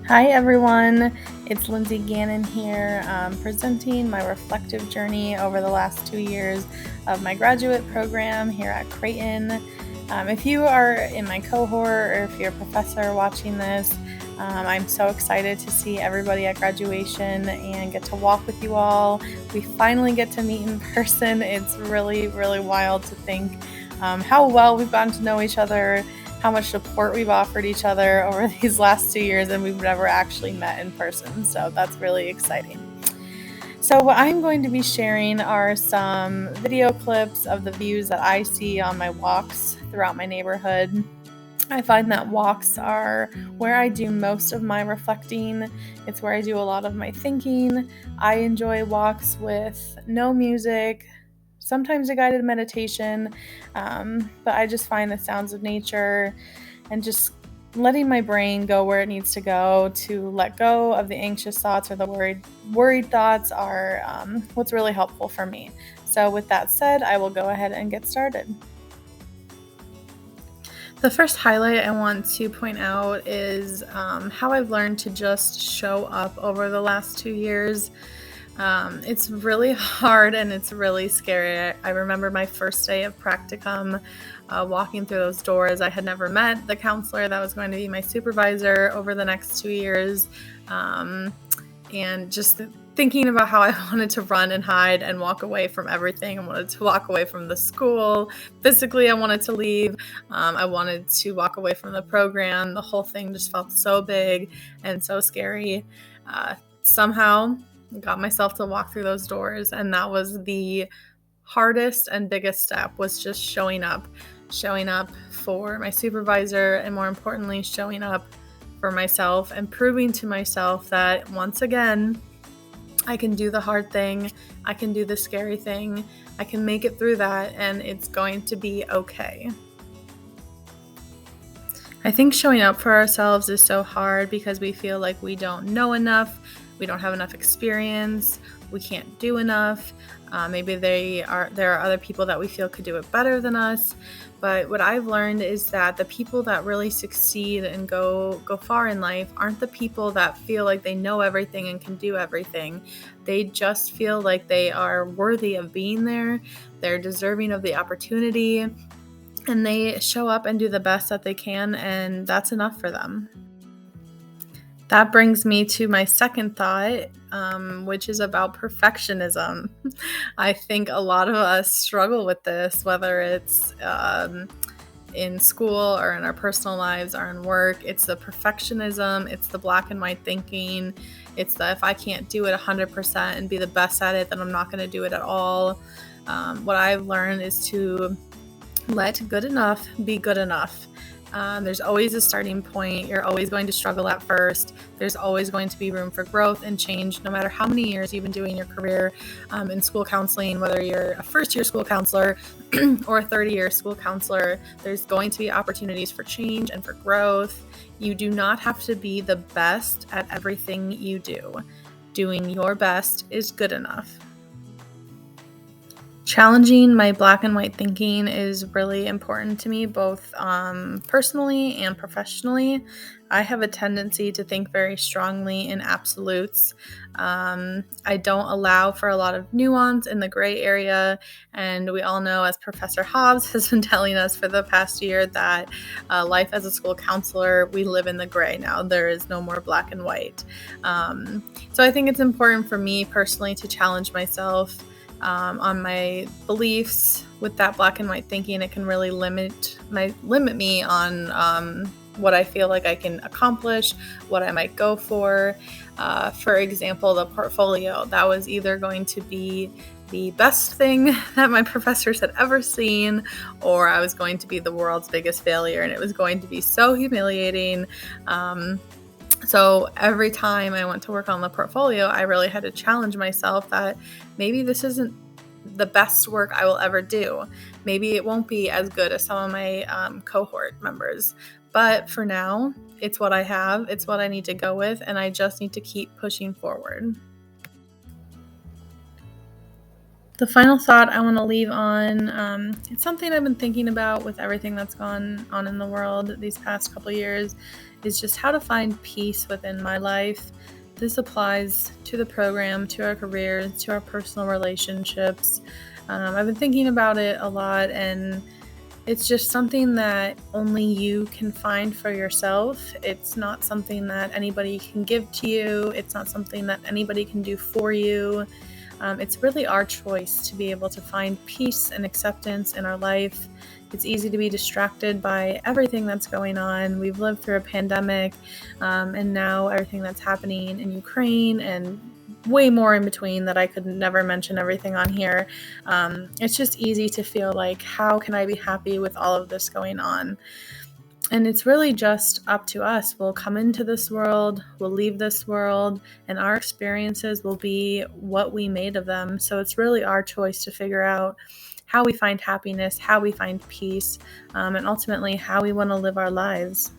Hi everyone, it's Lindsay Gannon here, presenting my reflective journey over the last 2 years of my graduate program here at Creighton. If you are in my cohort or if you're a professor watching this, I'm so excited to see everybody at graduation and get to walk with you all. We finally get to meet in person. It's really, really wild to think how well we've gotten to know each other, how much support we've offered each other over these last 2 years, and we've never actually met in person. So that's really exciting. So what I'm going to be sharing are some video clips of the views that I see on my walks throughout my neighborhood. I find that walks are where I do most of my reflecting. It's where I do a lot of my thinking. I enjoy walks with no music, sometimes a guided meditation, but I just find the sounds of nature and just letting my brain go where it needs to go to let go of the anxious thoughts or the worried thoughts are what's really helpful for me. So with that said, I will go ahead and get started. The first highlight I want to point out is how I've learned to just show up over the last 2 years. It's really hard and it's really scary. I remember my first day of practicum, walking through those doors. I had never met the counselor that was going to be my supervisor over the next 2 years. And just thinking about how I wanted to run and hide and walk away from everything. I wanted to walk away from the school. Physically, I wanted to leave. I wanted to walk away from the program. The whole thing just felt so big and so scary. Somehow, got myself to walk through those doors, and that was the hardest and biggest step, was just showing up for my supervisor, and more importantly, showing up for myself and proving to myself that once again, I can do the hard thing, I can do the scary thing, I can make it through that, and it's going to be okay. I think showing up for ourselves is so hard because we feel like we don't know enough, we don't have enough experience, we can't do enough. Maybe there are other people that we feel could do it better than us. But what I've learned is that the people that really succeed and go far in life aren't the people that feel like they know everything and can do everything. They just feel like they are worthy of being there. They're deserving of the opportunity, and they show up and do the best that they can, and that's enough for them. That brings me to my second thought, which is about perfectionism. I think a lot of us struggle with this, whether it's in school or in our personal lives or in work. It's the perfectionism, it's the black and white thinking, it's the if I can't do it 100% and be the best at it, then I'm not going to do it at all. What I've learned is to let good enough be good enough. There's always a starting point. You're always going to struggle at first. There's always going to be room for growth and change, no matter how many years you've been doing your career in school counseling, whether you're a first-year school counselor or a 30-year school counselor. There's going to be opportunities for change and for growth. You do not have to be the best at everything you do. Doing your best is good enough. Challenging my black and white thinking is really important to me, both personally and professionally. I have a tendency to think very strongly in absolutes. I don't allow for a lot of nuance in the gray area, and we all know, as Professor Hobbs has been telling us for the past year, that life as a school counselor, we live in the gray now. There is no more black and white. So I think it's important for me personally to challenge myself on my beliefs with that black and white thinking. It can really limit me on what I feel like I can accomplish, what I might go for. For example, the portfolio, that was either going to be the best thing that my professors had ever seen, or I was going to be the world's biggest failure, and it was going to be so humiliating. So every time I went to work on the portfolio, I really had to challenge myself that maybe this isn't the best work I will ever do. Maybe it won't be as good as some of my cohort members. But for now, it's what I have. It's what I need to go with, and I just need to keep pushing forward. The final thought I want to leave on, it's something I've been thinking about with everything that's gone on in the world these past couple years, is just how to find peace within my life. This applies to the program, to our careers, to our personal relationships. I've been thinking about it a lot, and it's just something that only you can find for yourself. It's not something that anybody can give to you. It's not something that anybody can do for you. It's really our choice to be able to find peace and acceptance in our life. It's easy to be distracted by everything that's going on. We've lived through a pandemic, and now everything that's happening in Ukraine and way more in between that I could never mention everything on here. It's just easy to feel like, how can I be happy with all of this going on? And it's really just up to us. We'll come into this world, we'll leave this world, and our experiences will be what we made of them. So it's really our choice to figure out how we find happiness, how we find peace, and ultimately how we want to live our lives.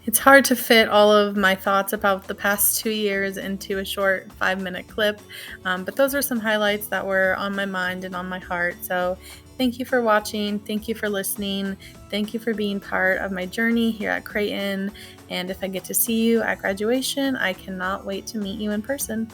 It's hard to fit all of my thoughts about the past 2 years into a short 5-minute clip, but those are some highlights that were on my mind and on my heart. So thank you for watching. Thank you for listening. Thank you for being part of my journey here at Creighton. And if I get to see you at graduation, I cannot wait to meet you in person.